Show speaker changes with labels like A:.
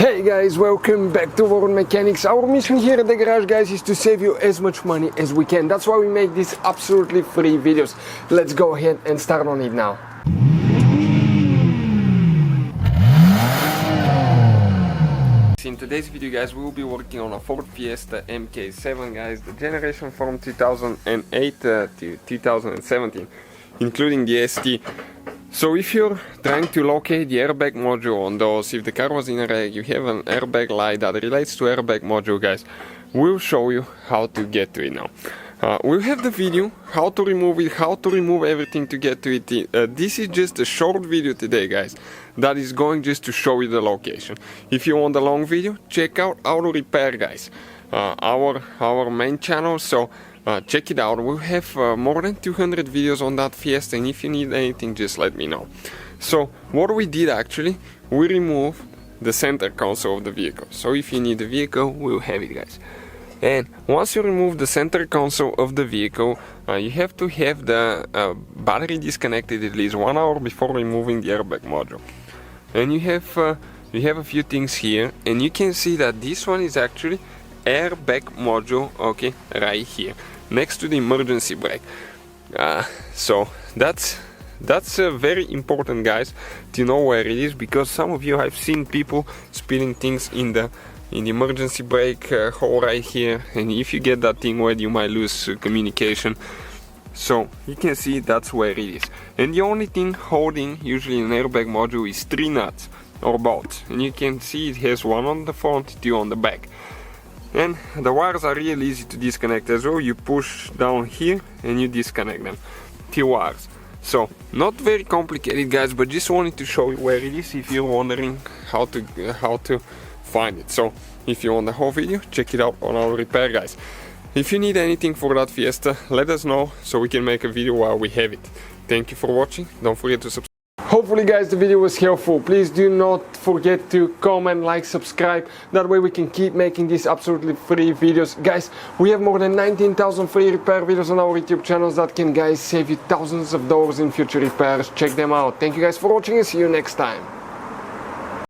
A: Hey guys, welcome back to World Mechanics. Our mission here at the garage, guys, is to save you as much money as we can. That's why we make these absolutely free videos. Let's go ahead and start on it now. In today's video, guys, we will be working on a Ford Fiesta MK7, guys, the generation from 2008 to 2017, including the ST. So if you're trying to locate the airbag module on those, if the car was in a wreck, you have an airbag light that relates to airbag module, guys, we'll show you how to get to it now. We'll have the video, how to remove it, how to remove everything to get to it. This is just a short video today, guys, that is going just to show you the location. If you want a long video, check out Auto Repair, guys, our main channel. So check it out. We'll have more than 200 videos on that Fiesta, and if you need anything, just let me know. So what we did actually, we removed the center console of the vehicle. So if you need the vehicle, we'll have it, guys. And once you remove the center console of the vehicle, you have to have the battery disconnected at least 1 hour before removing the airbag module. And you have a few things here, and you can see that this one is actually airbag module, okay, right here next to the emergency brake. So that's very important, guys, to know where it is, because some of you have seen people spilling things in the emergency brake hole right here, and if you get that thing wet, you might lose communication. So you can see that's where it is, and the only thing holding usually an airbag module is 3 nuts or bolts, and you can see it has one on the front, 2 on the back. And the wires are really easy to disconnect as well. You push down here and you disconnect them, 2 wires. So not very complicated, guys, but just wanted to show you where it is if you're wondering how to find it. So if you want the whole video, check it out on Auto Repair, guys. If you need anything for that Fiesta, let us know so we can make a video while we have it. Thank you for watching. Don't forget to subscribe. Hopefully, guys, the video was helpful. Please do not forget to comment, like, subscribe. That way we can keep making these absolutely free videos. Guys, we have more than 19,000 free repair videos on our YouTube channels that can, guys, save you thousands of dollars in future repairs. Check them out. Thank you guys for watching and see you next time.